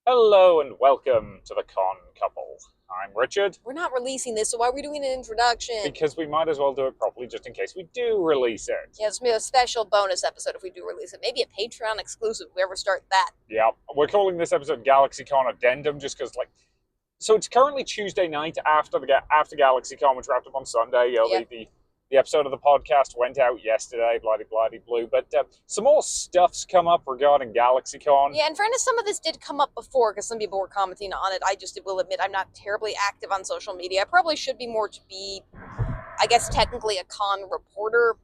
Hello and welcome to the Con Couple. I'm Richard, We're not releasing this, so why are we doing an introduction? because we might as well do it properly just in case we do release it. Yeah, it's gonna be a special bonus episode if we do release it. Maybe a Patreon exclusive if we ever start that. Yeah, we're calling this episode Galaxycon Addendum just because, so it's currently Tuesday night after Galaxycon, which wrapped up on Sunday. Yeah. The episode of the podcast went out yesterday, bloody blue. But some more stuff's come up regarding Galaxycon. Yeah, in fairness, some of this did come up before because some people were commenting on it. I just will admit I'm not terribly active on social media. I probably should be more to be, I guess, technically a con reporter.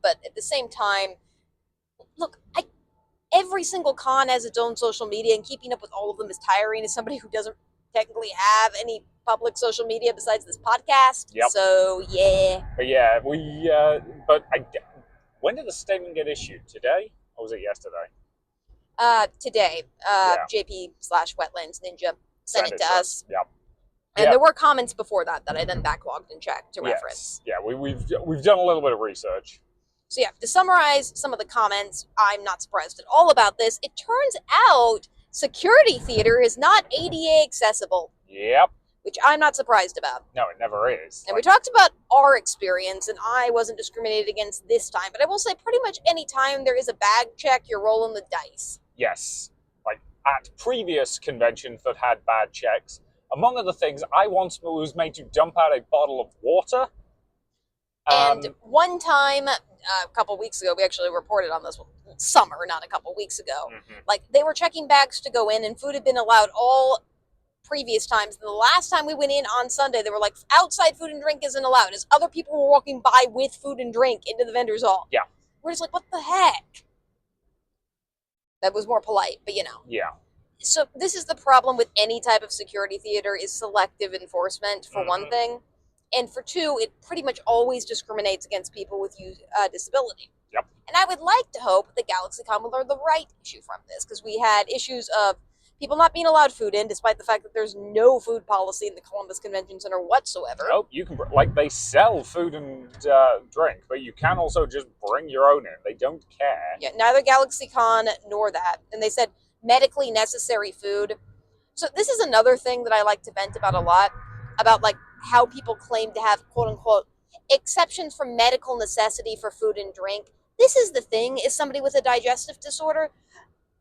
But at the same time, look, every single con has its own social media, and keeping up with all of them is tiring as somebody who doesn't technically have any public social media besides this podcast. Yep. So, yeah. But yeah, when did the statement get issued? Today? Or was it yesterday? Today, Yeah. JP/Wetlands Ninja sent it to us. Yep. And Yeah. there were comments before that I then backlogged and checked to reference. Yeah, we've done a little bit of research. So yeah, to summarize some of the comments, I'm not surprised at all about this. It turns out security theater is not ADA accessible, Yep. which I'm not surprised about. No, it never is. And we talked about our experience, and I wasn't discriminated against this time, but I will say pretty much any time there is a bag check, you're rolling the dice. Yes. Like at previous conventions that had bad checks, among other things, I once was made to dump out a bottle of water. And one time, a couple weeks ago, we actually reported on this summer, not a couple weeks ago. Like they were checking bags to go in, and food had been allowed all previous times. And the last time we went in on Sunday, they were like, outside food and drink isn't allowed, as other people were walking by with food and drink into the vendors hall. Yeah. We're just like, what the heck? That was more polite, but you know. Yeah. So this is the problem with any type of security theater is selective enforcement, for one thing. And for two, it pretty much always discriminates against people with disability. Yep. And I would like to hope that Galaxycon will learn the right issue from this, because we had issues of people not being allowed food in, despite the fact that there's no food policy in the Columbus Convention Center whatsoever. Nope, you can, they sell food and drink, but you can also just bring your own in. They don't care. Yeah, neither Galaxycon nor that. And they said medically necessary food. So this is another thing that I like to vent about a lot, about like how people claim to have quote unquote exceptions for medical necessity for food and drink. This is the thing, is somebody with a digestive disorder,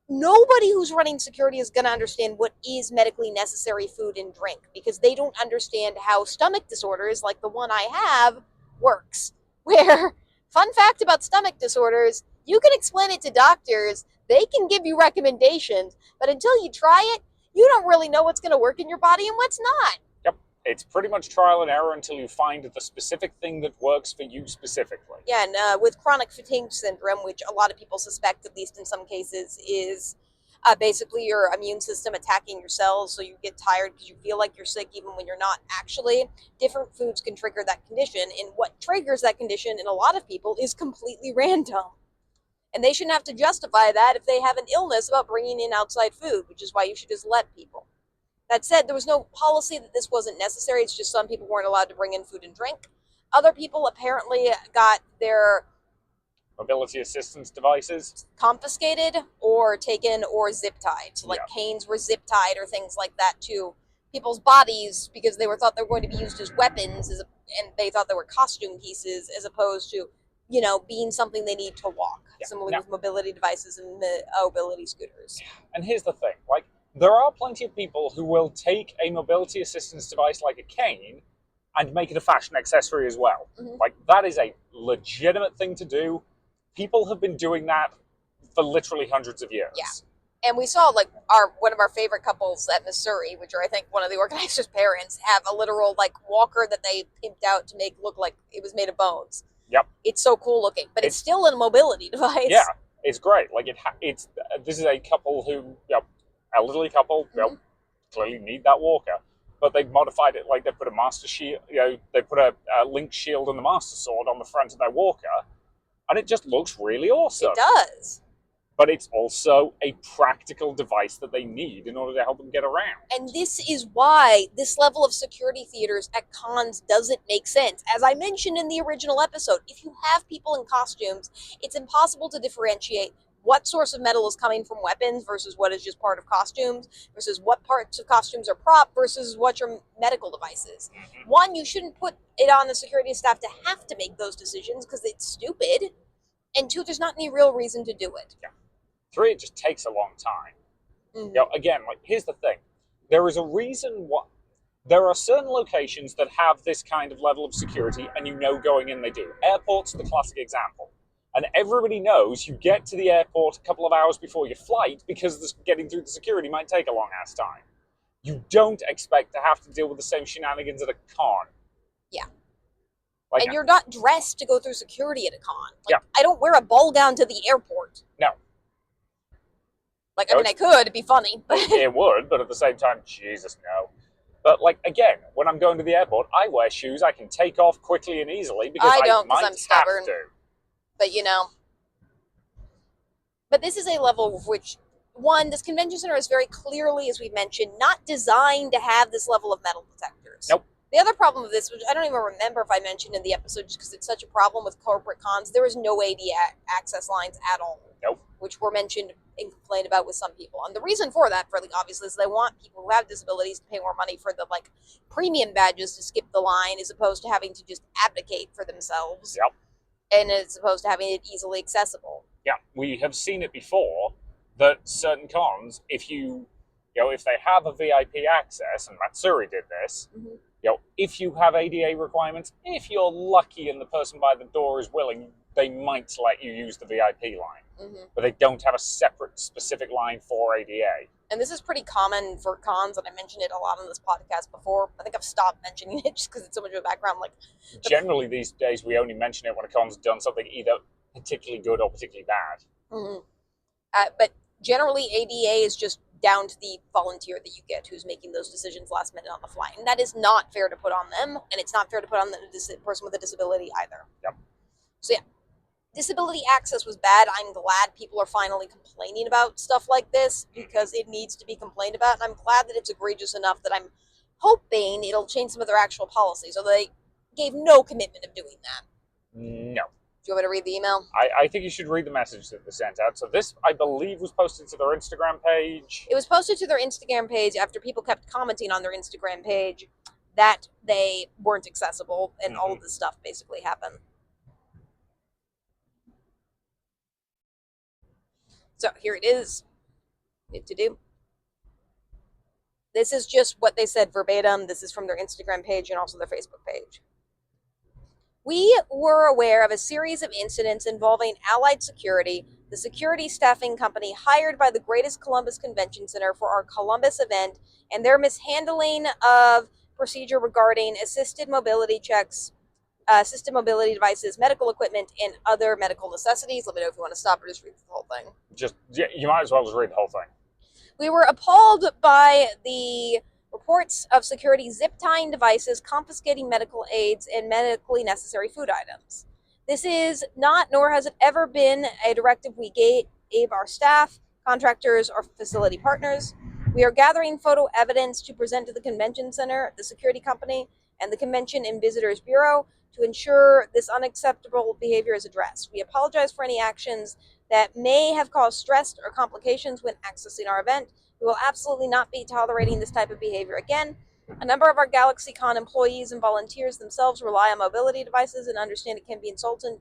nobody who's running security is going to understand what is medically necessary food and drink, because they don't understand how stomach disorders like the one I have works. Where, fun fact about stomach disorders, you can explain it to doctors, they can give you recommendations, but until you try it, you don't really know what's going to work in your body and what's not. Yep. It's pretty much trial and error until you find the specific thing that works for you specifically. Yeah, and with chronic fatigue syndrome, which a lot of people suspect, at least in some cases, is basically your immune system attacking your cells, so you get tired because you feel like you're sick even when you're not actually. Different foods can trigger that condition, and what triggers that condition in a lot of people is completely random. And they shouldn't have to justify that if they have an illness about bringing in outside food, which is why you should just let people. That said, there was no policy that this wasn't necessary. It's just some people weren't allowed to bring in food and drink. Other people apparently got their mobility assistance devices confiscated or taken or zip tied. So like canes were zip tied or things like that to people's bodies because they thought they were going to be used as weapons, and they thought they were costume pieces as opposed to, you know, being something they need to walk. Similarly with mobility devices and mobility scooters. And here's the thing, like, there are plenty of people who will take a mobility assistance device like a cane and make it a fashion accessory as well. Like, that is a legitimate thing to do. People have been doing that for literally hundreds of years. Yeah. And we saw, like, one of our favorite couples at Missouri, which are, I think, one of the organizers' parents, have a literal, like, walker that they pimped out to make look like it was made of bones. Yep. It's so cool looking, but it's still a mobility device. Yeah, it's great. Like, this is a couple who, elderly couple, clearly need that walker, but they've modified it. Like, they put a master shield, they put a link shield and the master sword on the front of their walker, and it just looks really awesome. It does. But it's also a practical device that they need in order to help them get around. And this is why this level of security theaters at cons doesn't make sense. As I mentioned in the original episode, if you have people in costumes, it's impossible to differentiate what source of metal is coming from weapons versus what is just part of costumes versus what parts of costumes are prop versus what your medical devices. One, you shouldn't put it on the security staff to have to make those decisions because it's stupid. And two, there's not any real reason to do it. Yeah. Three, it just takes a long time. Mm-hmm. You know, again, like, here's the thing. There is a reason why. There are certain locations that have this kind of level of security, and you know going in they do. Airports are the classic example. And everybody knows you get to the airport a couple of hours before your flight because getting through the security might take a long-ass time. You don't expect to have to deal with the same shenanigans at a con. Yeah. Like, and you're not dressed to go through security at a con. Like, yeah. I don't wear a ball gown to the airport. No. Like, I mean, I could. It'd be funny. It would, but at the same time, Jesus, no. But, like, again, when I'm going to the airport, I wear shoes I can take off quickly and easily because I don't, might I'm stubborn. have to. But, you know. But this is a level of which, one, this convention center is very clearly, as we mentioned, not designed to have this level of metal detectors. Nope. The other problem with this, which I don't even remember if I mentioned in the episode just because it's such a problem with corporate cons, there is no AD access lines at all. Nope. Which were mentioned and complained about with some people. And the reason for that, fairly obviously, is they want people who have disabilities to pay more money for the, like, premium badges to skip the line as opposed to having to just abdicate for themselves. Yep. And as opposed to having it easily accessible. Yeah, we have seen it before that certain cons, if they have a VIP access, and Matsuri did this, if you have ADA requirements, if you're lucky and the person by the door is willing, they might let you use the VIP line. But they don't have a separate specific line for ADA. And this is pretty common for cons, and I mentioned it a lot on this podcast before. I think I've stopped mentioning it just because it's so much of a background. Like, generally these days, we only mention it when a con's done something either particularly good or particularly bad. But generally, ADA is just down to the volunteer that you get who's making those decisions last minute on the fly. And that is not fair to put on them, and it's not fair to put on the person with a disability either. Yep. So yeah, disability access was bad. I'm glad people are finally complaining about stuff like this because it needs to be complained about, and I'm glad that it's egregious enough that I'm hoping it'll change some of their actual policies, although they gave no commitment of doing that. No. Do you want me to read the email? I think you should read the message that they sent out. So this, I believe, was posted to their Instagram page. It was posted to their Instagram page after people kept commenting on their Instagram page that they weren't accessible, and all of this stuff basically happened. So here it is. What to do. This is just what they said verbatim. This is from their Instagram page and also their Facebook page. We were aware of a series of incidents involving Allied Security, the security staffing company hired by the Greatest Columbus Convention Center for our Columbus event, and their mishandling of procedure regarding assisted mobility checks, assisted mobility devices, medical equipment, and other medical necessities. Let me know if you want to stop or just read the whole thing. You might as well just read the whole thing. We were appalled by the reports of security zip-tying devices, confiscating medical aids, and medically necessary food items. This is not, nor has it ever been, a directive we gave our staff, contractors, or facility partners. We are gathering photo evidence to present to the convention center, the security company, and the Convention and Visitors Bureau to ensure this unacceptable behavior is addressed. We apologize for any actions that may have caused stress or complications when accessing our event. We will absolutely not be tolerating this type of behavior again. A number of our Galaxycon employees and volunteers themselves rely on mobility devices and understand it can be insulting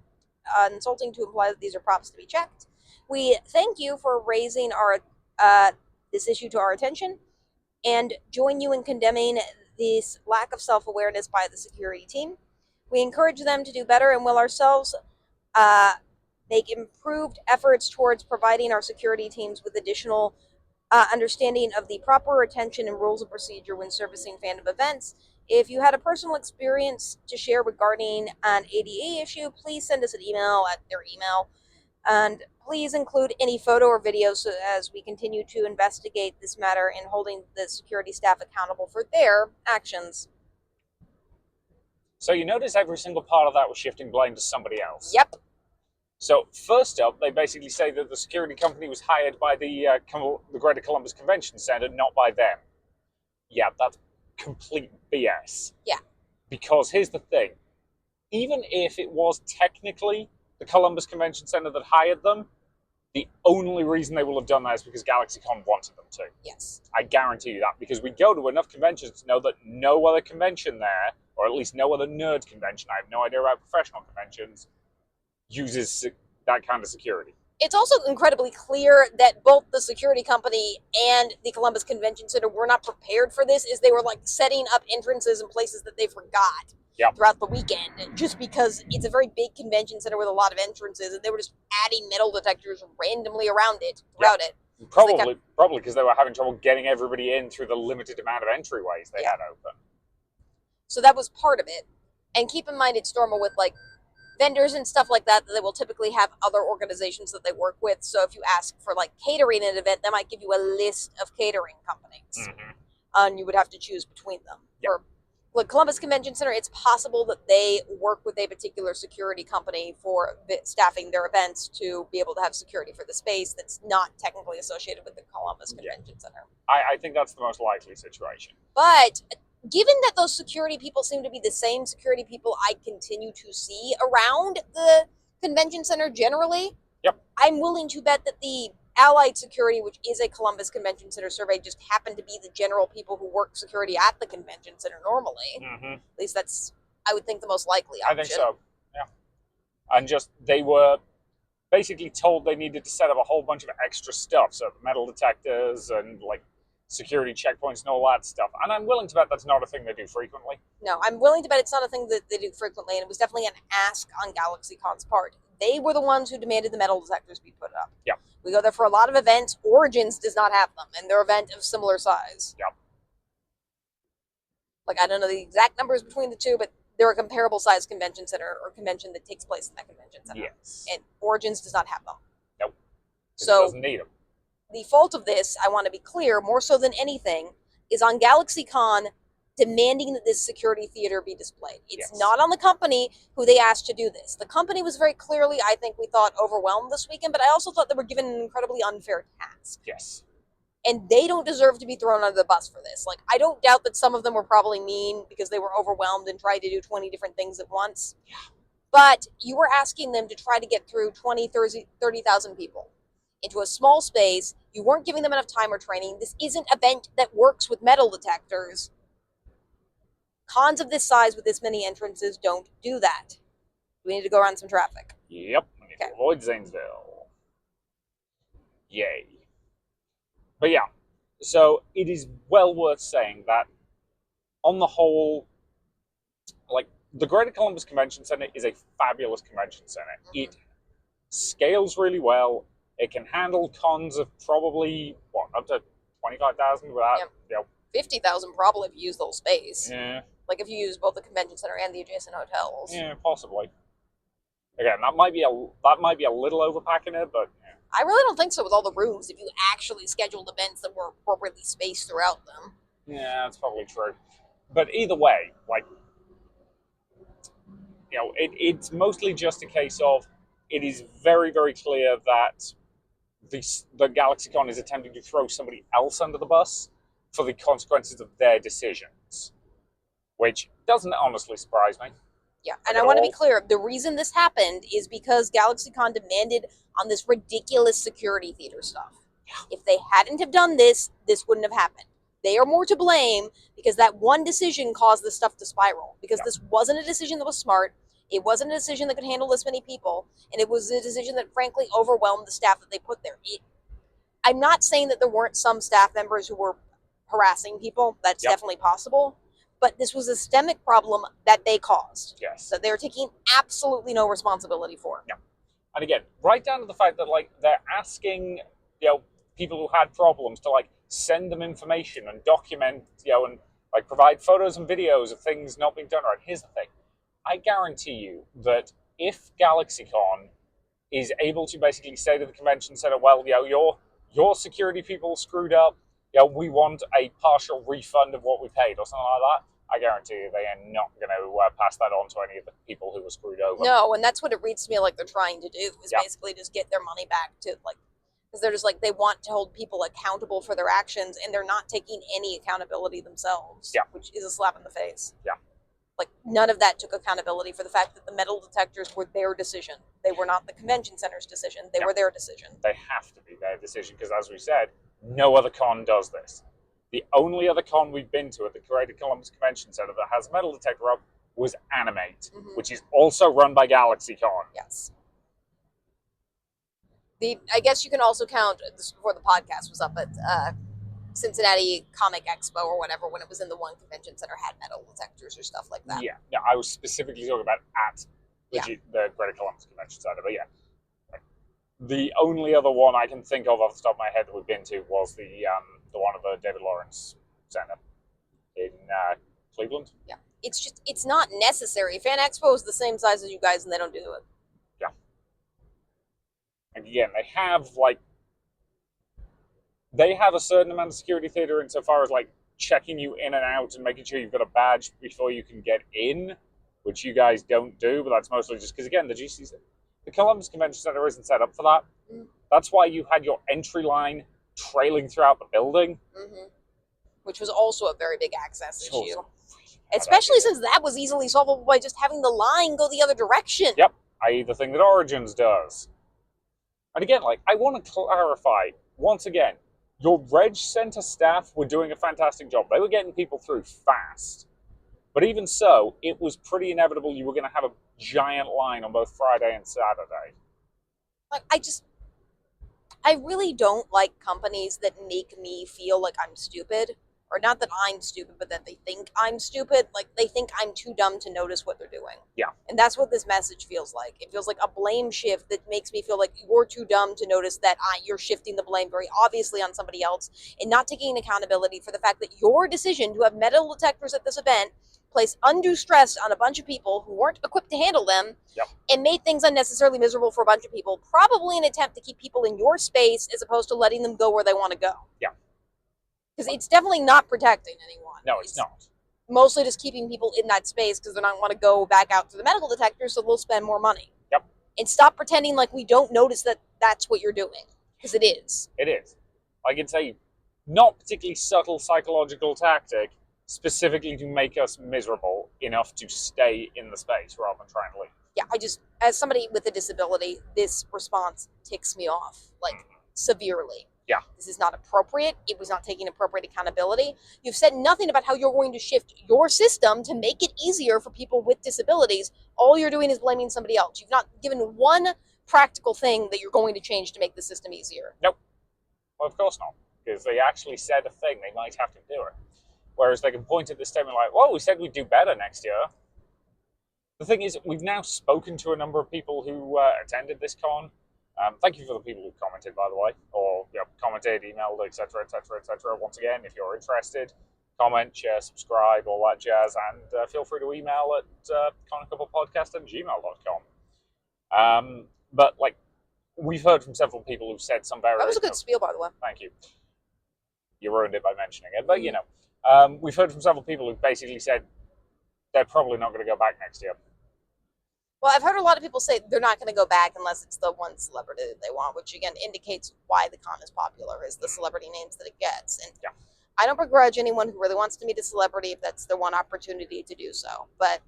to imply that these are props to be checked. We thank you for raising this issue to our attention and join you in condemning this lack of self-awareness by the security team. We encourage them to do better and will ourselves make improved efforts towards providing our security teams with additional understanding of the proper attention and rules of procedure when servicing fandom events. If you had a personal experience to share regarding an ADA issue, please send us an email at their email. And please include any photo or video so as we continue to investigate this matter and holding the security staff accountable for their actions. So you notice every single part of that was shifting blame to somebody else. Yep. So first up, they basically say that the security company was hired by the Greater Columbus Convention Center, not by them. Yeah, that's complete BS. Yeah. Because here's the thing. Even if it was technically the Columbus Convention Center that hired them, The only reason they will have done that is because Galaxycon wanted them to. Yes. I guarantee you that, because we go to enough conventions to know that no other convention there, or at least no other nerd convention, I have no idea about professional conventions, uses that kind of security. It's also incredibly clear that both the security company and the Columbus Convention Center were not prepared for this, as they were like setting up entrances in places that they forgot throughout the weekend, just because it's a very big convention center with a lot of entrances, and they were just adding metal detectors randomly around it throughout it. Probably because they were having trouble getting everybody in through the limited amount of entryways they had open. So that was part of it. And keep in mind, it's normal with like vendors and stuff like that, that they will typically have other organizations that they work with. So if you ask for like catering at an event, they might give you a list of catering companies, and you would have to choose between them. For like Columbus Convention Center, it's possible that they work with a particular security company for staffing their events to be able to have security for the space that's not technically associated with the Columbus Convention Center. I think that's the most likely situation. But given that those security people seem to be the same security people I continue to see around the convention center generally, I'm willing to bet that the Allied Security, which is a Columbus Convention Center survey, just happened to be the general people who work security at the convention center normally. At least that's, I would think, the most likely option. I think so, And just, they were basically told they needed to set up a whole bunch of extra stuff, so metal detectors and like security checkpoints and all that stuff. And I'm willing to bet that's not a thing they do frequently. No, I'm willing to bet it's not a thing that they do frequently, and it was definitely an ask on Galaxycon's part. They were the ones who demanded the metal detectors be put up. We go there for a lot of events. Origins does not have them, and they're an event of similar size. Like, I don't know the exact numbers between the two, but they're a comparable size convention center or convention that takes place in that convention center. And Origins does not have them. So, it doesn't need them. The fault of this, I want to be clear, more so than anything, is on Galaxycon demanding that this security theater be displayed. It's not on the company who they asked to do this. The company was very clearly, I think we thought, overwhelmed this weekend, but I also thought they were given an incredibly unfair task. And they don't deserve to be thrown under the bus for this. Like, I don't doubt that some of them were probably mean because they were overwhelmed and tried to do 20 different things at once. But you were asking them to try to get through 20, 30,000 people into a small space. You weren't giving them enough time or training. This isn't an event that works with metal detectors. Cons of this size with this many entrances don't do that. We need to go around some traffic. We need to avoid Zanesville. Yay. But yeah, so it is well worth saying that on the whole, like, the Greater Columbus Convention Center is a fabulous convention center. It scales really well. It can handle cons of probably, up to 25,000 without, 50,000 probably if you use the whole space. Like if you use both the convention center and the adjacent hotels. Possibly. Again, that might be a little overpacking it, but I really don't think so with all the rooms if you actually scheduled events that were appropriately spaced throughout them. Yeah, that's probably true. But either way, like, it's mostly just a case of it is very, very clear that the Galaxycon is attempting to throw somebody else under the bus for the consequences of their decisions, which doesn't honestly surprise me. And I want to be clear, the reason this happened is because Galaxycon demanded on this ridiculous security theater stuff. If they hadn't have done this, this wouldn't have happened. They are more to blame because that one decision caused this stuff to spiral. Because this wasn't a decision that was smart. It wasn't a decision that could handle this many people. And it was a decision that, frankly, overwhelmed the staff that they put there. I'm not saying that there weren't some staff members who were harassing people. That's definitely possible. But this was a systemic problem that they caused. That they're taking absolutely no responsibility for. And again, right down to the fact that, like, they're asking, people who had problems to, like, send them information and document, and, like, provide photos and videos of things not being done right. Here's the thing. I guarantee you that if Galaxycon is able to basically say to the convention center, well, your security people screwed up, we want a partial refund of what we paid or something like that, I guarantee you they are not going to pass that on to any of the people who were screwed over. No, and that's what it reads to me like they're trying to do, is basically just get their money back to, like, because they're just like, they want to hold people accountable for their actions, and they're not taking any accountability themselves, which is a slap in the face. Like, none of that took accountability for the fact that the metal detectors were their decision. They were not the convention center's decision. They were their decision. They have to be their decision because, as we said, no other con does this. The only other con we've been to at the Greater Columbus Convention Center that has a metal detector up was Animate, which is also run by Galaxycon. Yes. I guess you can also count, this before the podcast was up, at Cincinnati Comic Expo or whatever, when it was in the one convention center, had metal detectors or stuff like that. Yeah, no, I was specifically talking about at the Greater Columbus Convention Center, but yeah. The only other one I can think of off the top of my head that we've been to was the one at the David Lawrence Center in Cleveland. Yeah, it's not necessary. Fan Expo is the same size as you guys, and they don't do it. Yeah. And again, they have a certain amount of security theater insofar as like checking you in and out and making sure you've got a badge before you can get in, which you guys don't do. But that's mostly just because, again, the Columbus Convention Center isn't set up for that. That's why you had your entry line trailing throughout the building. Which was also a very big access issue. Especially since that was easily solvable by just having the line go the other direction. Yep, i.e. the thing that Origins does. And again, like, I want to clarify, once again, your Reg Center staff were doing a fantastic job. They were getting people through fast. But even so, it was pretty inevitable you were going to have a giant line on both Friday and Saturday. Like, I really don't like companies that make me feel like I'm stupid. Or not that I'm stupid, but that they think I'm stupid. Like, they think I'm too dumb to notice what they're doing. Yeah. And that's what this message feels like. It feels like a blame shift that makes me feel like you're too dumb to notice that you're shifting the blame very obviously on somebody else and not taking accountability for the fact that your decision to have metal detectors at this event placed undue stress on a bunch of people who weren't equipped to handle them and made things unnecessarily miserable for a bunch of people, probably an attempt to keep people in your space as opposed to letting them go where they want to go. Yeah. Because it's definitely not protecting anyone. No, it's not. Mostly just keeping people in that space because they don't want to go back out to the medical detector, so they'll spend more money. Yep. And stop pretending like we don't notice that that's what you're doing. Because it is. It is. Like, it's a not particularly subtle psychological tactic specifically to make us miserable enough to stay in the space rather than trying to leave. Yeah, as somebody with a disability, this response ticks me off, like, severely. Yeah. This is not appropriate. It was not taking appropriate accountability. You've said nothing about how you're going to shift your system to make it easier for people with disabilities. All you're doing is blaming somebody else. You've not given one practical thing that you're going to change to make the system easier. Nope. Well, of course not. Because they actually said a thing. They might have to do it. Whereas they can point at this statement like, well, we said we'd do better next year. The thing is, we've now spoken to a number of people who attended this con. Thank you for the people who commented, by the way, or commented, emailed, etc., etc., etc. Once again, if you're interested, comment, share, subscribe, all that jazz, and feel free to email at coniccouplepodcast@gmail.com. But, like, we've heard from several people who've said some very... That was a good spiel, by the way. Thank you. You ruined it by mentioning it, but, we've heard from several people who've basically said they're probably not going to go back next year. Well, I've heard a lot of people say they're not going to go back unless it's the one celebrity that they want, which again indicates why the con is popular, is the celebrity names that it gets. And I don't begrudge anyone who really wants to meet a celebrity if that's their one opportunity to do so. But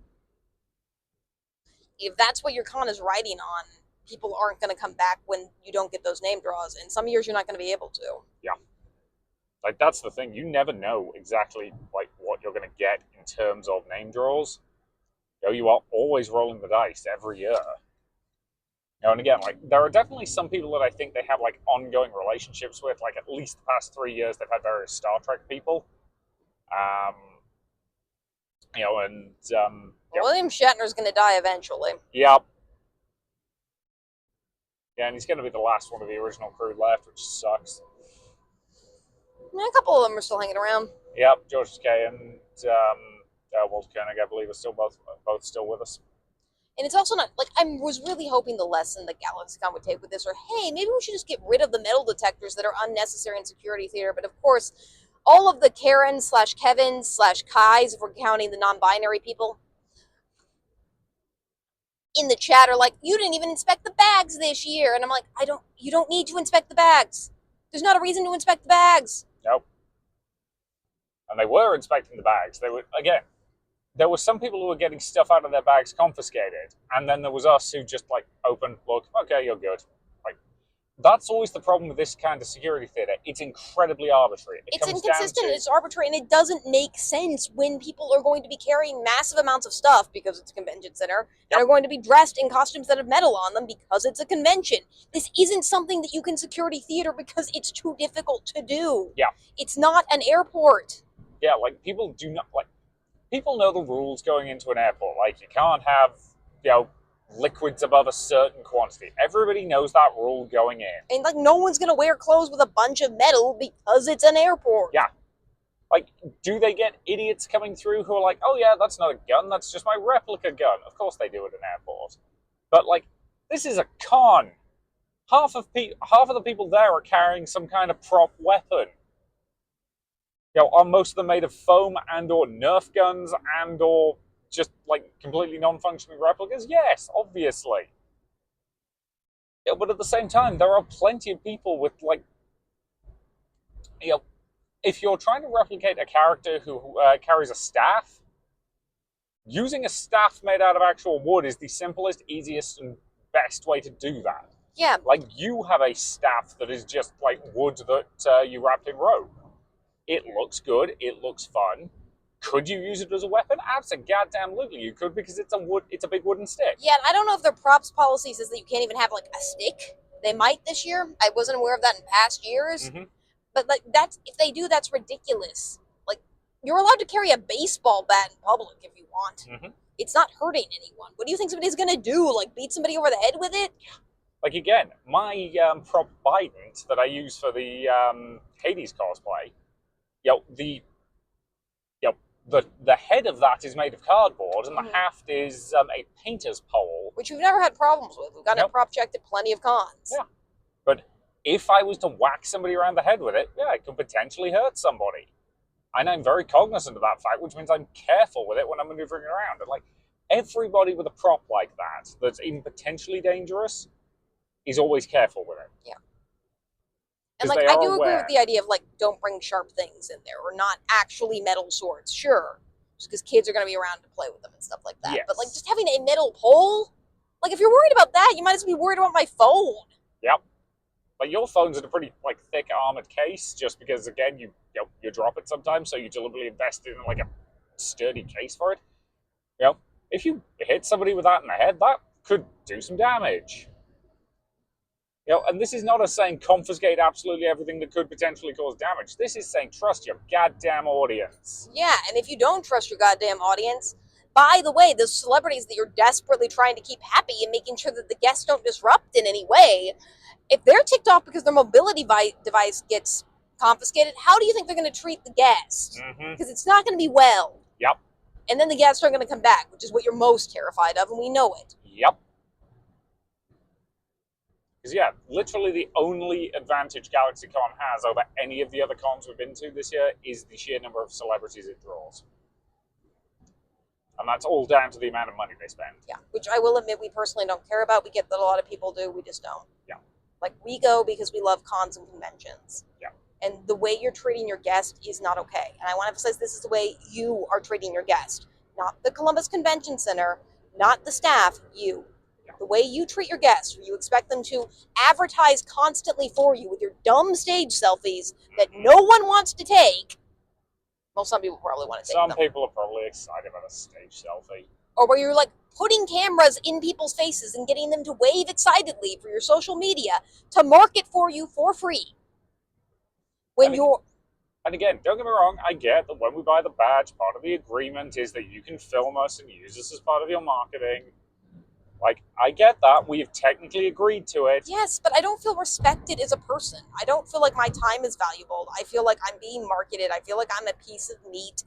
if that's what your con is riding on, people aren't going to come back when you don't get those name draws. And some years you're not going to be able to. Yeah. Like, that's the thing. You never know exactly, like, what you're going to get in terms of name draws. You are always rolling the dice every year. And again, like, there are definitely some people that I think they have, like, ongoing relationships with. Like, at least the past 3 years, they've had various Star Trek people. William Shatner's going to die eventually. Yep. Yeah, and he's going to be the last one of the original crew left, which sucks. A couple of them are still hanging around. Yep, George Takei and Walter Koenig, I believe, are still both still with us. And it's also not, like, I was really hoping the lesson that Galaxycon would take with this, or, hey, maybe we should just get rid of the metal detectors that are unnecessary in security theater. But, of course, all of the Karen/Kevin/Kais, if we're counting the non-binary people, in the chat are like, you didn't even inspect the bags this year. And I'm like, you don't need to inspect the bags. There's not a reason to inspect the bags. Nope. And they were inspecting the bags. They were, again, there were some people who were getting stuff out of their bags confiscated, and then there was us who just like opened, look, okay, you're good. Like, that's always the problem with this kind of security theater. It's incredibly arbitrary. It's inconsistent, it's arbitrary, and it doesn't make sense when people are going to be carrying massive amounts of stuff because it's a convention center, and are going to be dressed in costumes that have metal on them because it's a convention. This isn't something that you can security theater because it's too difficult to do. Yeah. It's not an airport. Yeah, like, people do not, like, people know the rules going into an airport. Like, you can't have, liquids above a certain quantity. Everybody knows that rule going in. And, like, no one's going to wear clothes with a bunch of metal because it's an airport. Yeah. Like, do they get idiots coming through who are like, oh yeah, that's not a gun, that's just my replica gun? Of course they do at an airport. But, like, this is a con. Half of the people there are carrying some kind of prop weapon. Are most of them made of foam and or Nerf guns and or just like completely non-functioning replicas? Yes, obviously. Yeah, but at the same time, there are plenty of people with like, if you're trying to replicate a character who carries a staff, using a staff made out of actual wood is the simplest, easiest, and best way to do that. Yeah. Like, you have a staff that is just like wood that you wrapped in rope. It looks good. It looks fun. Could you use it as a weapon? Absolutely, you could, because it's a big wooden stick. Yeah, I don't know if their props policy says that you can't even have like a stick. They might this year. I wasn't aware of that in past years. Mm-hmm. But like, if they do, that's ridiculous. Like, you're allowed to carry a baseball bat in public if you want. Mm-hmm. It's not hurting anyone. What do you think somebody's gonna do? Like, beat somebody over the head with it? Like, again, my prop Bident that I use for the Hades cosplay. The head of that is made of cardboard, and the haft is a painter's pole. Which we've never had problems with. We've gotten it prop checked at plenty of cons. Yeah. But if I was to whack somebody around the head with it, it could potentially hurt somebody. And I'm very cognizant of that fact, which means I'm careful with it when I'm maneuvering around. And like, everybody with a prop like that, that's even potentially dangerous, is always careful with it. Yeah. And like, I do agree with the idea of like, don't bring sharp things in there, or not actually metal swords. Sure, just because kids are going to be around to play with them and stuff like that. Yes. But like, just having a metal pole, like, if you're worried about that, you might as well be worried about my phone. Yep. Like, your phone's in a pretty like thick armored case, just because again you drop it sometimes, so you deliberately invest in like a sturdy case for it. If you hit somebody with that in the head, that could do some damage. And this is not us saying confiscate absolutely everything that could potentially cause damage. This is saying trust your goddamn audience. Yeah, and if you don't trust your goddamn audience, by the way, the celebrities that you're desperately trying to keep happy and making sure that the guests don't disrupt in any way, if they're ticked off because their mobility device gets confiscated, how do you think they're going to treat the guest? Because it's not going to be well. Yep. And then the guests are going to come back, which is what you're most terrified of, and we know it. Yep. Because, literally the only advantage Galaxycon has over any of the other cons we've been to this year is the sheer number of celebrities it draws. And that's all down to the amount of money they spend. Yeah, which I will admit we personally don't care about. We get that a lot of people do. We just don't. Yeah. Like, we go because we love cons and conventions. Yeah. And the way you're treating your guest is not okay. And I want to emphasize this is the way you are treating your guest. Not the Columbus Convention Center, not the staff, you. The way you treat your guests, where you expect them to advertise constantly for you with your dumb stage selfies that no one wants to take. Well, some people probably want to take them. Some people are probably excited about a stage selfie. Or where you're like putting cameras in people's faces and getting them to wave excitedly for your social media to market for you for free. And again, don't get me wrong, I get that when we buy the badge, part of the agreement is that you can film us and use us as part of your marketing. Like, I get that. We have technically agreed to it. Yes, but I don't feel respected as a person. I don't feel like my time is valuable. I feel like I'm being marketed. I feel like I'm a piece of meat.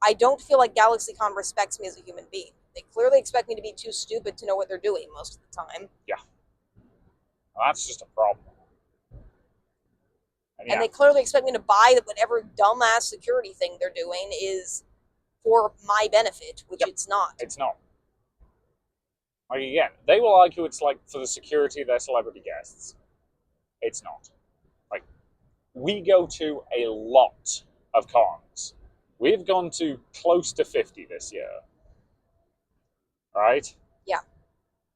I don't feel like Galaxycon respects me as a human being. They clearly expect me to be too stupid to know what they're doing most of the time. Yeah. Well, that's just a problem. And they clearly expect me to buy whatever dumbass security thing they're doing is for my benefit, which it's not. It's not. Like, again, they will argue it's like for the security of their celebrity guests. It's not. Like, we go to a lot of cons. We've gone to close to 50 this year. Right? Yeah.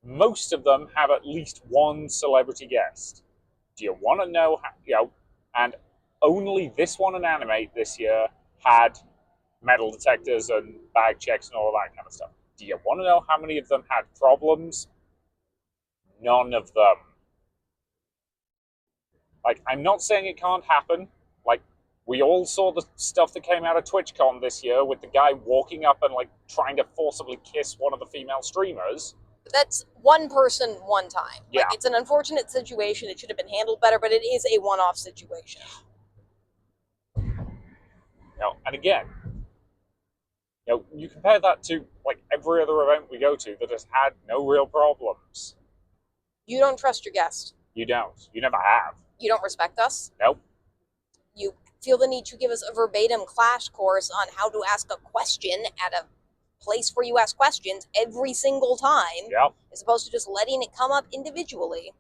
Most of them have at least one celebrity guest. Do you want to know how, and only this one and Animate this year had metal detectors and bag checks and all of that kind of stuff. Do you want to know how many of them had problems? None of them. Like, I'm not saying it can't happen. Like, we all saw the stuff that came out of TwitchCon this year with the guy walking up and, like, trying to forcibly kiss one of the female streamers. That's one person, one time. Yeah. Like, it's an unfortunate situation. It should have been handled better, but it is a one-off situation. And again, you compare that to, like, every other event we go to that has had no real problems. You don't trust your guest. You don't. You never have. You don't respect us. Nope. You feel the need to give us a verbatim clash course on how to ask a question at a place where you ask questions every single time. Yep. As opposed to just letting it come up individually.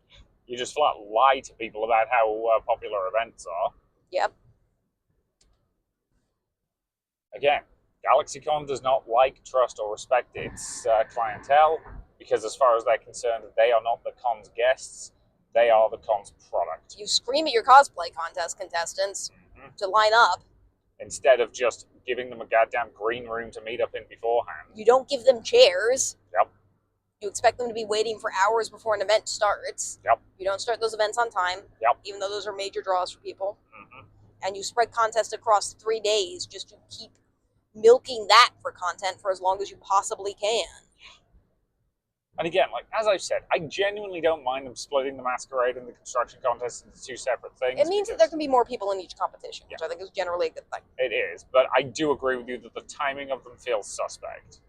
You just flat lie to people about how popular events are. Yep. Again, Galaxycon does not like, trust, or respect its clientele because, as far as they're concerned, they are not the con's guests. They are the con's product. You scream at your cosplay contest contestants to line up. Instead of just giving them a goddamn green room to meet up in beforehand. You don't give them chairs. Yep. You expect them to be waiting for hours before an event starts. Yep. You don't start those events on time. Yep. Even though those are major draws for people. Mm-hmm. And you spread contests across 3 days just to keep milking that for content for as long as you possibly can. And again, like, as I've said, I genuinely don't mind them splitting the Masquerade and the construction contest into two separate things. It means that there can be more people in each competition, which I think is generally a good thing. It is, but I do agree with you that the timing of them feels suspect.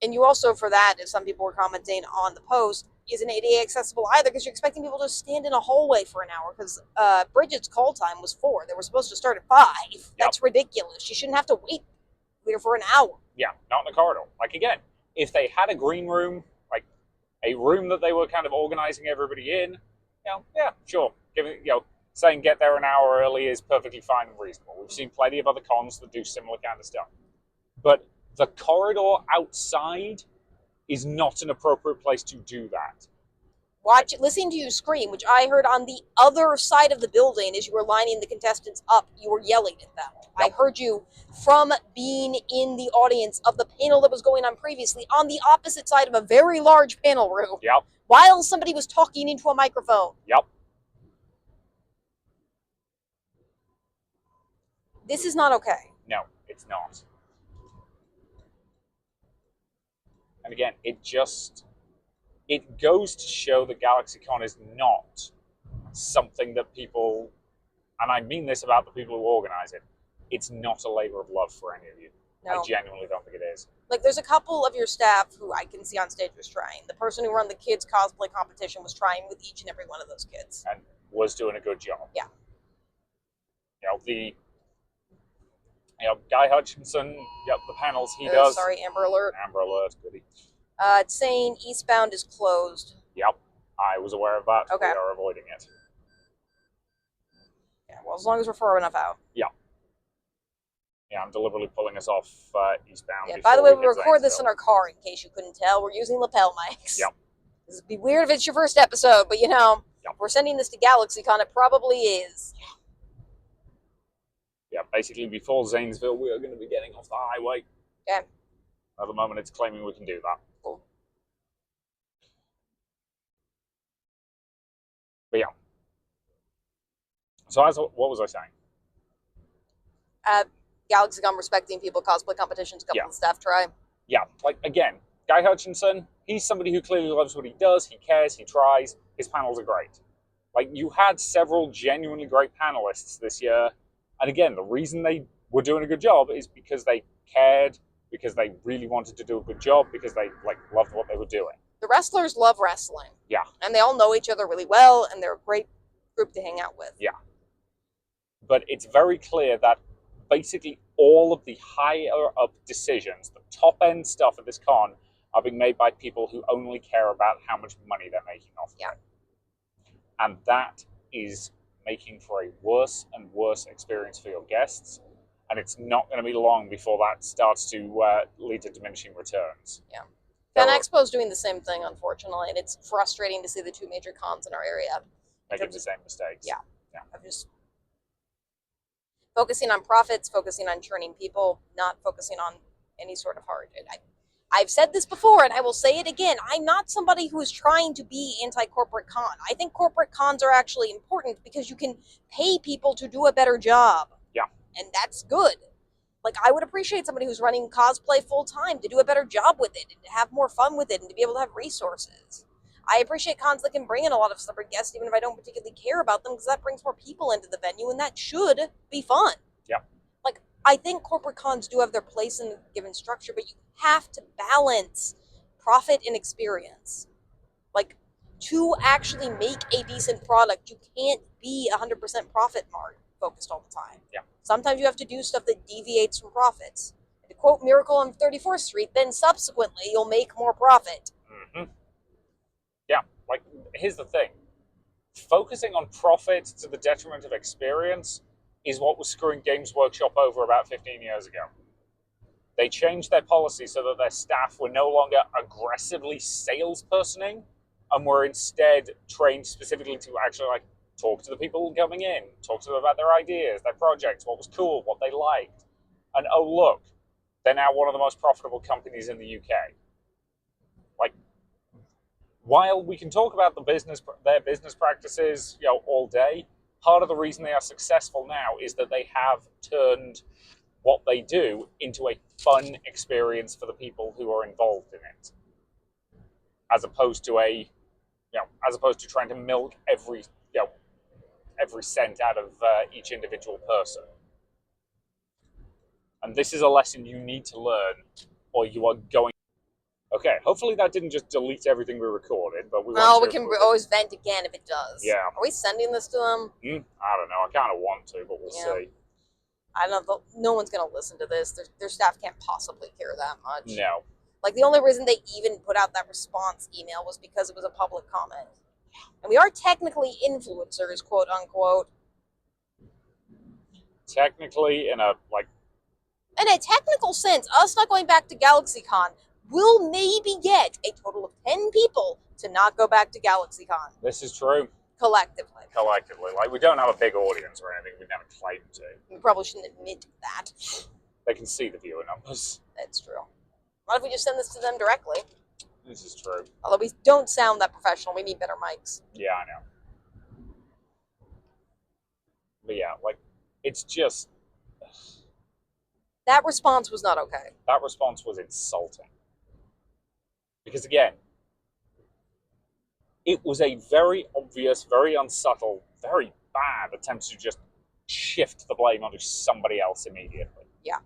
And you also, for that, if some people were commenting on the post, isn't ADA accessible either because you're expecting people to stand in a hallway for an hour because Bridget's call time was 4. They were supposed to start at 5. Yep. That's ridiculous. She shouldn't have to wait here for an hour. Yeah, not in the corridor. Like, again, if they had a green room, like a room that they were kind of organizing everybody in, yeah, sure. Saying get there an hour early is perfectly fine and reasonable. We've seen plenty of other cons that do similar kind of stuff. But the corridor outside is not an appropriate place to do that. Listening to you scream, which I heard on the other side of the building as you were lining the contestants up, you were yelling at them. Yep. I heard you from being in the audience of the panel that was going on previously on the opposite side of a very large panel room. Yep. While somebody was talking into a microphone. Yep. This is not okay. No, it's not. And again, it goes to show that Galaxycon is not something that people, and I mean this about the people who organize it, it's not a labor of love for any of you. No. I genuinely don't think it is. Like, there's a couple of your staff who I can see on stage was trying. The person who run the kids' cosplay competition was trying with each and every one of those kids. And was doing a good job. Yeah. Guy Hutchinson, the panels he does. Sorry, Amber Alert. Amber Alert, goody. It's saying Eastbound is closed. Yep, I was aware of that. Okay. We are avoiding it. Yeah, well, as long as we're far enough out. Yeah. Yeah, I'm deliberately pulling us off eastbound. Yeah, by the way, we record this in our car, in case you couldn't tell. We're using lapel mics. Yep. This would be weird if it's your first episode, but if we're sending this to Galaxycon, it probably is. Yeah, basically before Zanesville, we are going to be getting off the highway. Okay. At the moment, it's claiming we can do that. Cool. But yeah. So what was I saying? Galaxycon respecting people, cosplay competitions, a couple of staff try. Yeah, like, again, Guy Hutchinson, he's somebody who clearly loves what he does, he cares, he tries, his panels are great. Like, you had several genuinely great panelists this year, and again, the reason they were doing a good job is because they cared, because they really wanted to do a good job, because they, loved what they were doing. The wrestlers love wrestling. Yeah. And they all know each other really well, and they're a great group to hang out with. Yeah. But it's very clear that basically all of the higher up decisions, the top end stuff at this con, are being made by people who only care about how much money they're making off of it. And that is making for a worse and worse experience for your guests. and it's not going to be long before that starts to lead to diminishing returns. Yeah. Fan Expo's doing the same thing, unfortunately, and it's frustrating to see the two major cons in our area making the same mistakes. Yeah. I'm just focusing on profits, focusing on churning people, not focusing on any sort of heart. And I've said this before, and I will say it again. I'm not somebody who is trying to be anti-corporate con. I think corporate cons are actually important because you can pay people to do a better job. Yeah. And that's good. Like, I would appreciate somebody who's running cosplay full-time to do a better job with it and to have more fun with it and to be able to have resources. I appreciate cons that can bring in a lot of celebrity guests, even if I don't particularly care about them, because that brings more people into the venue, and that should be fun. Yeah. Like, I think corporate cons do have their place in a given structure, but you have to balance profit and experience. Like, to actually make a decent product, you can't be 100% profit focused all the time. Yeah. Sometimes you have to do stuff that deviates from profits. To quote Miracle on 34th Street, then subsequently you'll make more profit. Mm-hmm. Yeah, like, here's the thing. Focusing on profit to the detriment of experience is what was screwing Games Workshop over about 15 years ago. They changed their policy so that their staff were no longer aggressively salespersoning and were instead trained specifically to actually, like, talk to the people coming in, talk to them about their ideas, their projects, what was cool, what they liked. And oh, look, they're now one of the most profitable companies in the UK. Like, while we can talk about their business practices, all day, part of the reason they are successful now is that they have turned what they do into a fun experience for the people who are involved in it, as opposed to trying to milk every cent out of each individual person. And this is a lesson you need to learn, or you are going. Okay, hopefully that didn't just delete everything we recorded, but we can always vent again if it does. Yeah. Are we sending this to them? I don't know. I kind of want to, but we'll see. I don't know. No one's going to listen to this. Their staff can't possibly care that much. No. Like, the only reason they even put out that response email was because it was a public comment. And we are technically influencers, quote unquote. Technically, in a technical sense, us not going back to Galaxycon will maybe get a total of 10 people to not go back to Galaxycon. This is true. Collectively. Like, we don't have a big audience or anything. We never claim to. We probably shouldn't admit that. They can see the viewer numbers. That's true. What if we just send this to them directly? This is true. Although we don't sound that professional. We need better mics. Yeah, I know. But yeah, like, it's just... That response was not okay. That response was insulting. Because, again, it was a very obvious, very unsubtle, very bad attempt to just shift the blame onto somebody else immediately. Yeah.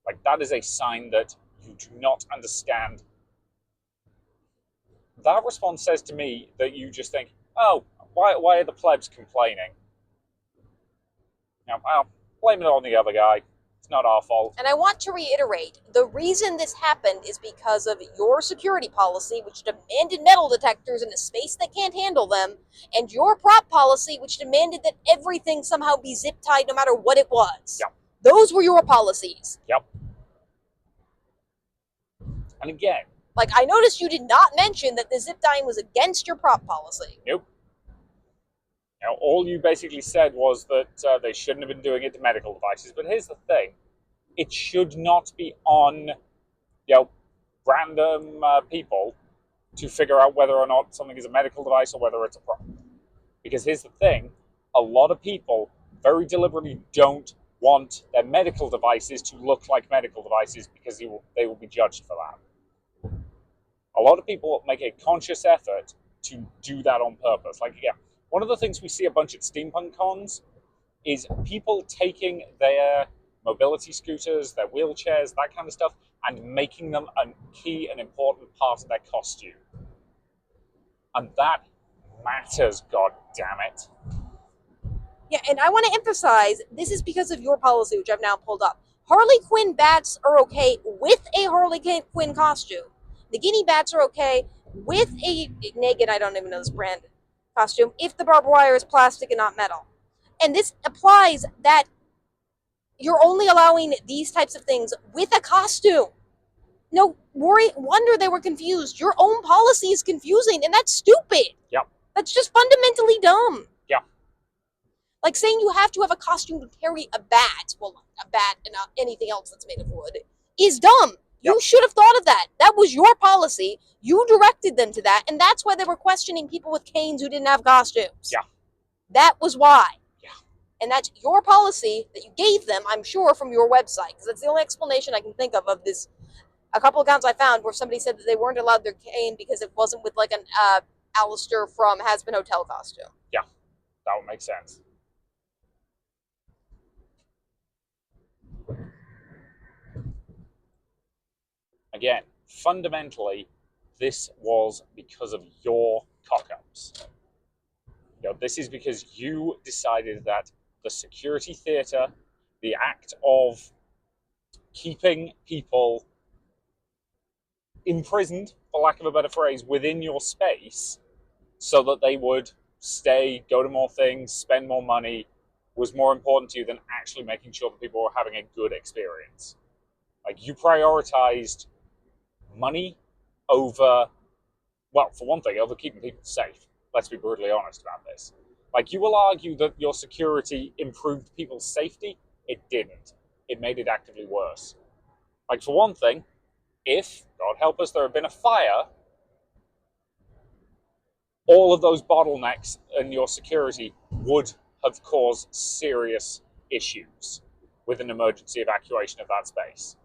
Like, that is a sign that you do not understand. That response says to me that you just think, oh, why are the plebs complaining? Well, blame it on the other guy. It's not our fault. And I want to reiterate, the reason this happened is because of your security policy, which demanded metal detectors in a space that can't handle them, and your prop policy, which demanded that everything somehow be zip-tied no matter what it was. Yep. Those were your policies. Yep. And again... Like, I noticed you did not mention that the zip tying was against your prop policy. Nope. All you basically said was that they shouldn't have been doing it to medical devices. But here's the thing. It should not be on, random people to figure out whether or not something is a medical device or whether it's a prop. Because here's the thing. A lot of people very deliberately don't want their medical devices to look like medical devices because they will be judged for that. A lot of people make a conscious effort to do that on purpose. Like, again, one of the things we see a bunch at steampunk cons is people taking their mobility scooters, their wheelchairs, that kind of stuff, and making them a key and important part of their costume. And that matters, god damn it. Yeah, and I want to emphasize, this is because of your policy, which I've now pulled up. Harley Quinn bats are okay with a Harley Quinn costume. Nagini bats are okay with a Negan, I don't even know this brand, costume, if the barbed wire is plastic and not metal. And this applies that you're only allowing these types of things with a costume. No wonder they were confused. Your own policy is confusing, and that's stupid. Yep. That's just fundamentally dumb. Yeah. Like saying you have to have a costume to carry a bat, well, a bat and not anything else that's made of wood, is dumb. Yep. You should have thought of that. That was your policy. You directed them to that, and that's why they were questioning people with canes who didn't have costumes. Yeah. That was why. Yeah. And that's your policy that you gave them, I'm sure, from your website, because that's the only explanation I can think of this. A couple accounts I found where somebody said that they weren't allowed their cane because it wasn't with like an Alistair from Hazbin Hotel costume. Yeah, that would make sense. Again, fundamentally, this was because of your cock-ups. This is because you decided that the security theatre, the act of keeping people imprisoned, for lack of a better phrase, within your space so that they would stay, go to more things, spend more money, was more important to you than actually making sure that people were having a good experience. Like, you prioritized money over, well, for one thing, over keeping people safe. Let's be brutally honest about this. Like, you will argue that your security improved people's safety. It didn't. It made it actively worse. Like, for one thing, if, God help us, there had been a fire, all of those bottlenecks in your security would have caused serious issues with an emergency evacuation of that space.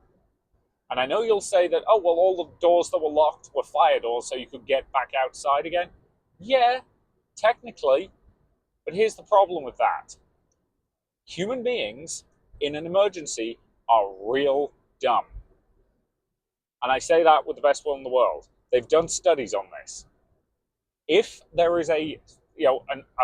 And I know you'll say that, oh, well, all the doors that were locked were fire doors so you could get back outside again. Yeah, technically. But here's the problem with that. Human beings in an emergency are real dumb. And I say that with the best will in the world. They've done studies on this. If there is a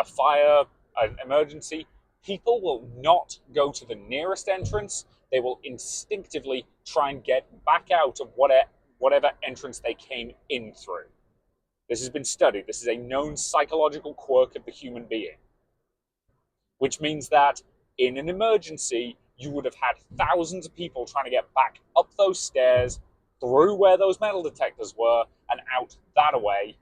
fire, an emergency, people will not go to the nearest entrance. They will instinctively try and get back out of whatever entrance they came in through. This has been studied. This is a known psychological quirk of the human being. Which means that in an emergency, you would have had thousands of people trying to get back up those stairs, through where those metal detectors were, and out that way,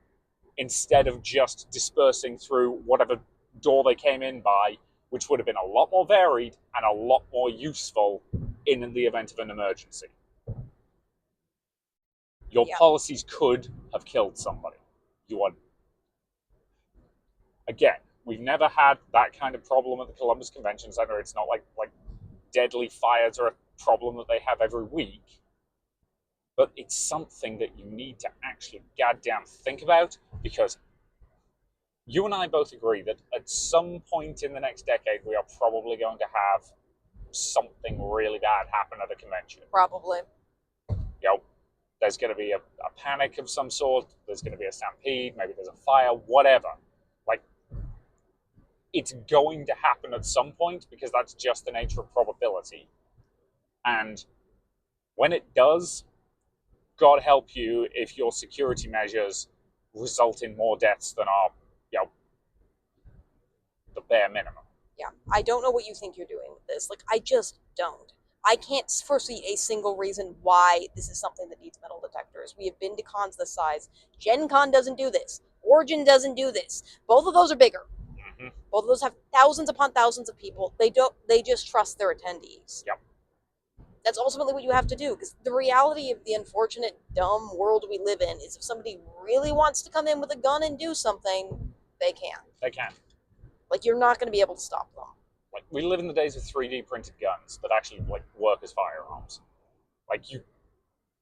instead of just dispersing through whatever door they came in by, which would have been a lot more varied and a lot more useful in the event of an emergency. Your policies could have killed somebody. Again, we've never had that kind of problem at the Columbus Convention Center. It's not like deadly fires are a problem that they have every week. But it's something that you need to actually goddamn think about, because you and I both agree that at some point in the next decade, we are probably going to have something really bad happen at a convention. Probably. There's going to be a panic of some sort. There's going to be a stampede. Maybe there's a fire, whatever. It's going to happen at some point, because that's just the nature of probability. And when it does, God help you if your security measures result in more deaths than are, the bare minimum. Yeah, I don't know what you think you're doing with this. I just don't. I can't foresee a single reason why this is something that needs metal detectors. We have been to cons this size. Gen Con doesn't do this. Origin doesn't do this. Both of those are bigger. Mm-hmm. Both of those have thousands upon thousands of people. They just trust their attendees. Yep. That's ultimately what you have to do, because the reality of the unfortunate, dumb world we live in is if somebody really wants to come in with a gun and do something, they can. They can. You're not going to be able to stop them. We live in the days of 3D printed guns that actually work as firearms.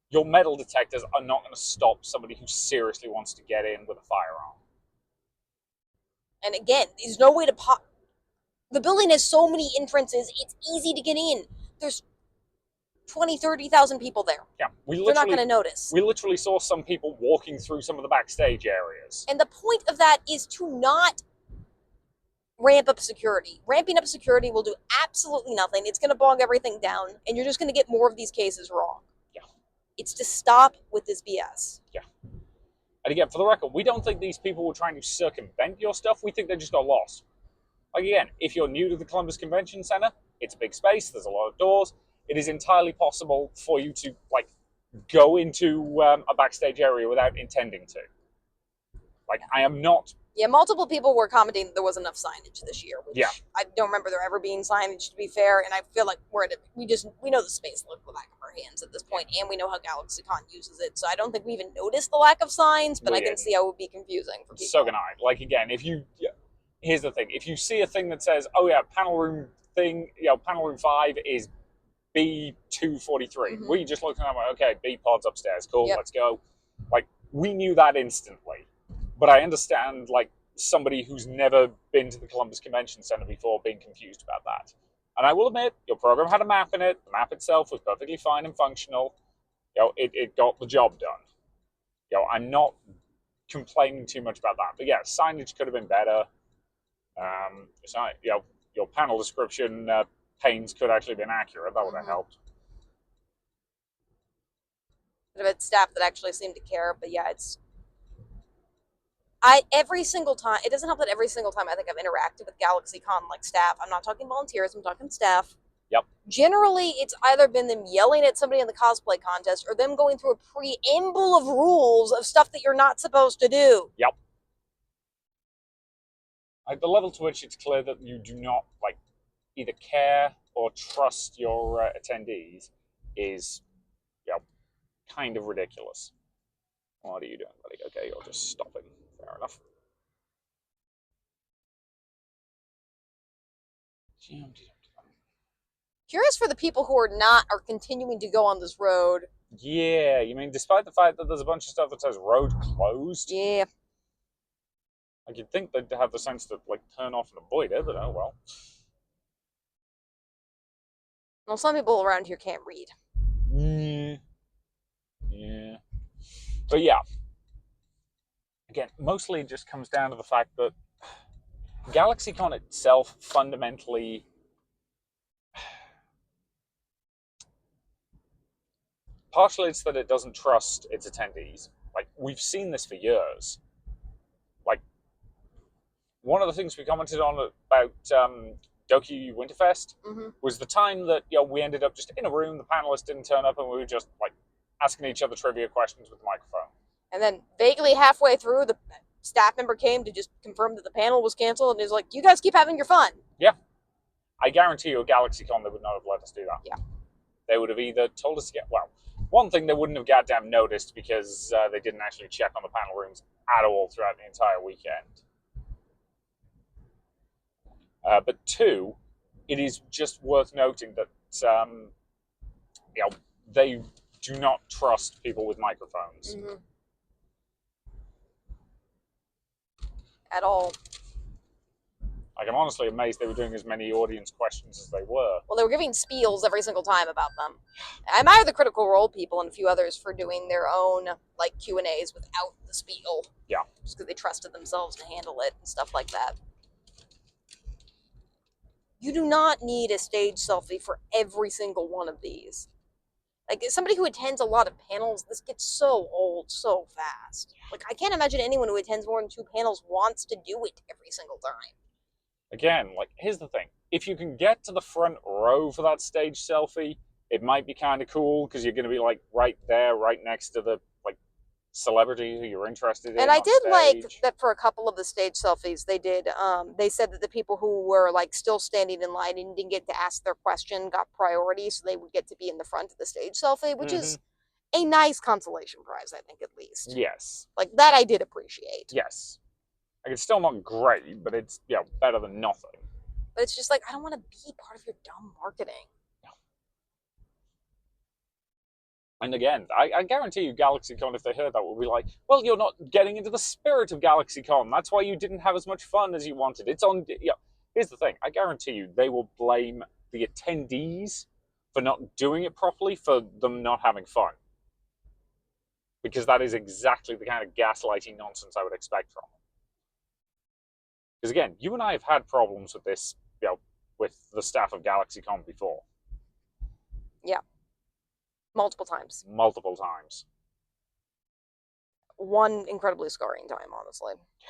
Your metal detectors are not going to stop somebody who seriously wants to get in with a firearm. And again, there's no way to pop. The building has so many entrances, it's easy to get in. There's 20, 30,000 people there. Yeah, they're not going to notice. We literally saw some people walking through some of the backstage areas. And the point of that is to not ramp up security. Ramping up security will do absolutely nothing. It's going to bog everything down, and you're just going to get more of these cases wrong. Yeah. It's to stop with this BS. Yeah. And again, for the record, we don't think these people were trying to circumvent your stuff. We think they just got lost. Again, if you're new to the Columbus Convention Center, It's a big space. There's a lot of doors. It is entirely possible for you to like go into a backstage area without intending to. Like, I am not. Yeah, multiple people were commenting that there was enough signage this year, which Yeah. I don't remember there ever being signage, to be fair. And I feel like we know the space like the back of our hands at this point, and we know how Galaxycon uses it. So I don't think we even noticed the lack of signs, but I can see how it would be confusing for people. So can I. Like, again, here's the thing: if you see a thing that says, "Oh yeah, panel room thing," panel room 5 is B243. We just looked at them like, okay, B pod's upstairs. Cool, let's go. Like, we knew that instantly. But I understand, like, somebody who's never been to the Columbus Convention Center before being confused about that. And I will admit, your program had a map in it. The map itself was perfectly fine and functional. It got the job done. I'm not complaining too much about that. But yeah, signage could have been better. Your panel description panes could actually have been accurate. That would have helped. But it's staff that actually seemed to care. But yeah, every single time, it doesn't help that every single time I think I've interacted with Galaxycon, like staff, I'm not talking volunteers, I'm talking staff. Yep. Generally, it's either been them yelling at somebody in the cosplay contest or them going through a preamble of rules of stuff that you're not supposed to do. Yep. At the level to which it's clear that you do not, like, either care or trust your attendees is, kind of ridiculous. What are you doing, buddy? Okay, you're just stopping. Fair enough. Curious for the people who are continuing to go on this road. Yeah, you mean despite the fact that there's a bunch of stuff that says road closed? Yeah. Like, you'd think they'd have the sense to, like, turn off and avoid it, but oh well. Well, some people around here can't read. Yeah. But yeah. Again, mostly it just comes down to the fact that Galaxycon itself fundamentally partially it's that it doesn't trust its attendees. Like, we've seen this for years. Like, one of the things we commented on about Doki Winterfest was the time that we ended up just in a room, the panelists didn't turn up, and we were just like asking each other trivia questions with the microphone. And then vaguely halfway through, the staff member came to just confirm that the panel was canceled, and he was like, "You guys keep having your fun." Yeah. I guarantee you at Galaxycon they would not have let us do that. Yeah. They would have either told us to one thing they wouldn't have goddamn noticed because they didn't actually check on the panel rooms at all throughout the entire weekend. But two, it is just worth noting that they do not trust people with microphones. At all. Like, I'm honestly amazed they were doing as many audience questions as they were. Well, they were giving spiels every single time about them. I admire the Critical Role people and a few others for doing their own like Q&As without the spiel. Yeah. Just because they trusted themselves to handle it and stuff like that. You do not need a stage selfie for every single one of these. Like, as somebody who attends a lot of panels, this gets so old so fast. Like, I can't imagine anyone who attends more than 2 panels wants to do it every single time. Again, like, here's the thing. If you can get to the front row for that stage selfie, it might be kind of cool because you're going to be, like, right there, right next to the, like, celebrity who you're interested in. And I did like that for a couple of the stage selfies they did. They said that the people who were, like, still standing in line and didn't get to ask their question got priority, so they would get to be in the front of the stage selfie, which is a nice consolation prize, I think, at least. Yes. Like, that I did appreciate. Yes. Like, it's still not great, but it's, better than nothing. But it's just like, I don't want to be part of your dumb marketing. No. And again, I guarantee you Galaxycon, if they heard that, would be like, well, you're not getting into the spirit of Galaxycon. That's why you didn't have as much fun as you wanted. It's on, here's the thing. I guarantee you they will blame the attendees for not doing it properly, for them not having fun. Because that is exactly the kind of gaslighting nonsense I would expect from them. Because again, you and I have had problems with this, with the staff of Galaxycon before. Yeah. Multiple times. Multiple times. One incredibly scarring time, honestly. Yeah.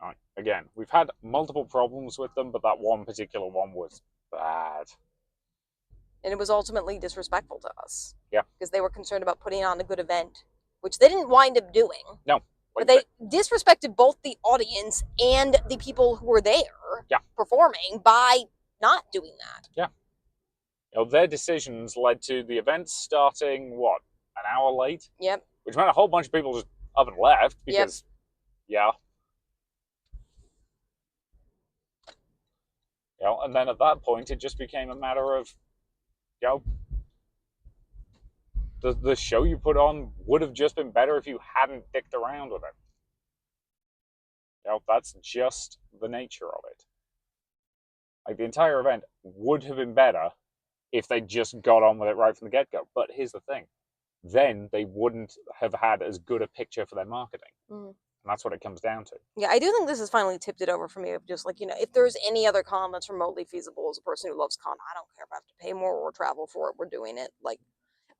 All right. Again, we've had multiple problems with them, but that one particular one was bad. And it was ultimately disrespectful to us. Yeah. Because they were concerned about putting on a good event, which they didn't wind up doing. No. But they disrespected both the audience and the people who were there performing by not doing that. Yeah. Their decisions led to the event starting, what, an hour late? Yep. Which meant a whole bunch of people just up and left because, and then at that point, it just became a matter of, the show you put on would have just been better if you hadn't dicked around with it. That's just the nature of it. Like, the entire event would have been better if they just got on with it right from the get-go. But here's the thing. Then they wouldn't have had as good a picture for their marketing. And that's what it comes down to. Yeah, I do think this has finally tipped it over for me of just like, if there's any other con that's remotely feasible as a person who loves con, I don't care if I have to pay more or travel for it, we're doing it. Like,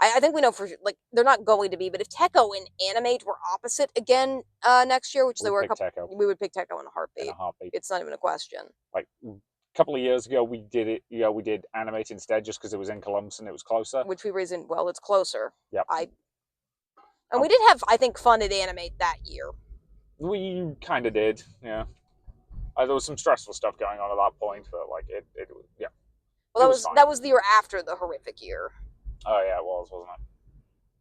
I think we know for like they're not going to be, but if Techo and Animate were opposite again next year, which they were a couple, we would pick Techo in a heartbeat. It's not even a question. Like a couple of years ago, we did it. We did Animate instead, just because it was in Columbus and it was closer. Which we reasoned, well, it's closer. Yep. And we did have, I think, fun at Animate that year. We kind of did, yeah. There was some stressful stuff going on at that point, but like it yeah. Well, that was the year after the horrific year. Oh yeah, it was, wasn't it?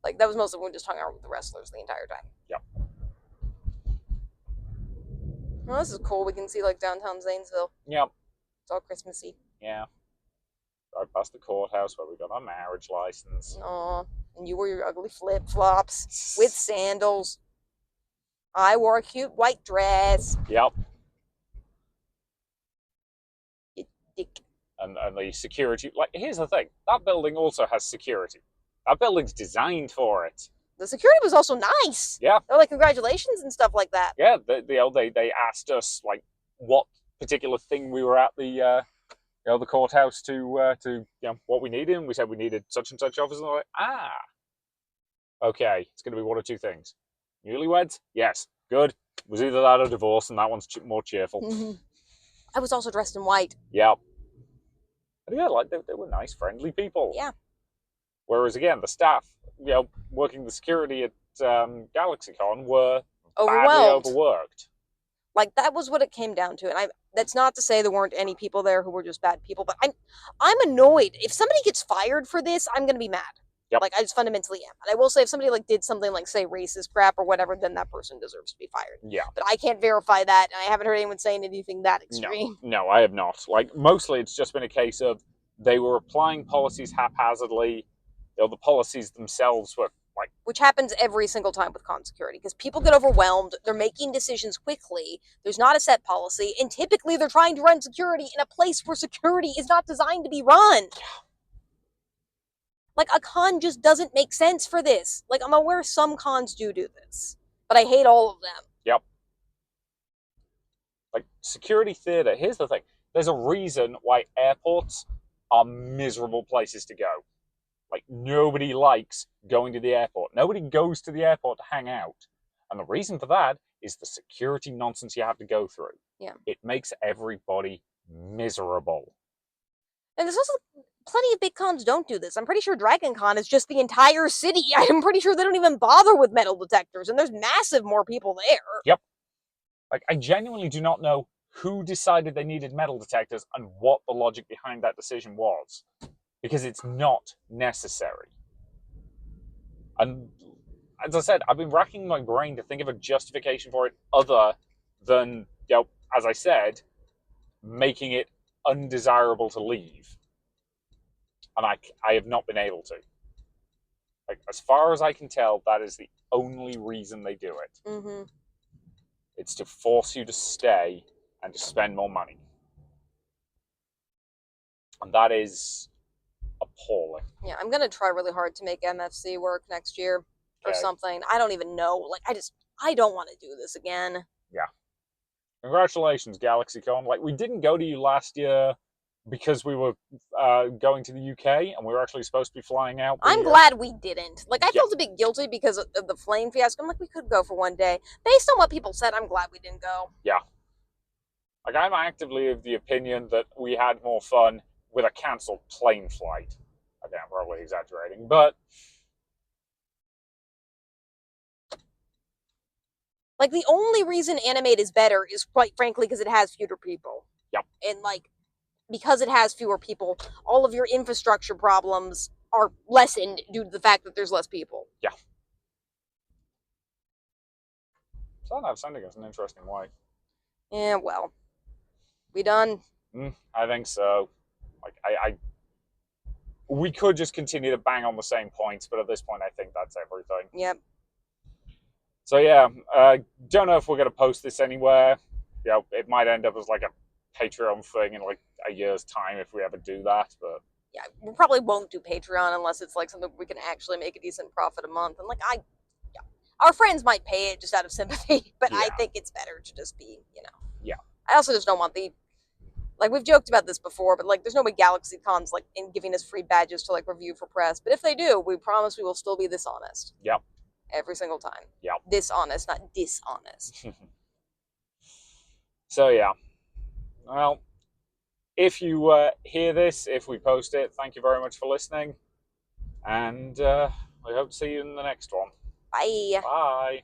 Like that was mostly when we just hung out with the wrestlers the entire time. Yep. Well, this is cool. We can see like downtown Zanesville. Yep. It's all Christmassy. Yeah. Right past the courthouse where we got our marriage license. Aw, and you wore your ugly flip flops with sandals. I wore a cute white dress. Yep. You dick. And the security, like, here's the thing. That building also has security. That building's designed for it. The security was also nice. Yeah. They were like, congratulations and stuff like that. Yeah, they asked us, like, what particular thing we were at the courthouse to what we needed, and we said we needed such and such officer, and they're like, okay, it's going to be one of two things. Newlyweds? Yes. Good. It was either that or divorce, and that one's more cheerful. I was also dressed in white. Yep. But yeah, like, they were nice, friendly people. Yeah. Whereas, again, the staff, working the security at Galaxycon were badly overworked. Like, that was what it came down to. And that's not to say there weren't any people there who were just bad people, but I'm annoyed. If somebody gets fired for this, I'm going to be mad. Yep. Like, I just fundamentally am. And I will say, if somebody, like, did something like, say, racist crap or whatever, then that person deserves to be fired. Yeah. But I can't verify that, and I haven't heard anyone saying anything that extreme. No, I have not. Like, mostly it's just been a case of they were applying policies haphazardly. The policies themselves were, like... Which happens every single time with con security, because people get overwhelmed, they're making decisions quickly, there's not a set policy, and typically they're trying to run security in a place where security is not designed to be run. Like, a con just doesn't make sense for this. Like, I'm aware some cons do this, but I hate all of them. Yep. Like, security theater, here's the thing. There's a reason why airports are miserable places to go. Like, nobody likes going to the airport. Nobody goes to the airport to hang out. And the reason for that is the security nonsense you have to go through. Yeah. It makes everybody miserable. And there's also plenty of big cons don't do this. I'm pretty sure Dragon Con is just the entire city. I'm pretty sure they don't even bother with metal detectors, and there's massive more people there. Yep. Like, I genuinely do not know who decided they needed metal detectors and what the logic behind that decision was. Because it's not necessary. And as I said, I've been racking my brain to think of a justification for it other than, as I said, making it undesirable to leave. And I have not been able to. Like, as far as I can tell, that is the only reason they do it. Mm-hmm. It's to force you to stay and to spend more money. And that is appalling. Yeah, I'm going to try really hard to make MFC work next year or something. I don't even know. Like, I don't want to do this again. Yeah. Congratulations, Galaxycon. Like, we didn't go to you last year because we were going to the UK and we were actually supposed to be flying out. I'm glad we didn't. Like, I felt a bit guilty because of the Flame fiasco. I'm like, we could go for one day. Based on what people said, I'm glad we didn't go. Yeah. Like, I'm actively of the opinion that we had more fun with a cancelled plane flight. Okay, I'm probably exaggerating, but Like the only reason animate is better is quite frankly because it has fewer people. Yep. And like because it has fewer people, all of your infrastructure problems are lessened due to the fact that there's less people. Yeah. Sandhouse Sending is an interesting way. Yeah, well. We done? I think so. Like, we could just continue to bang on the same points, but at this point, I think that's everything. Yep. So yeah, don't know if we're gonna post this anywhere. You know, it might end up as like a Patreon thing in like a year's time if we ever do that. But yeah, we probably won't do Patreon unless it's like something we can actually make a decent profit a month. And like yeah, our friends might pay it just out of sympathy, but I think it's better to just be, Yeah. I also just don't want like we've joked about this before, but like there's no way Galaxycon's like in giving us free badges to like review for press. But if they do, we promise we will still be this honest. Yep. Every single time. Yep. Dishonest, not dishonest. So yeah. Well, if you hear this, if we post it, thank you very much for listening. And we hope to see you in the next one. Bye. Bye.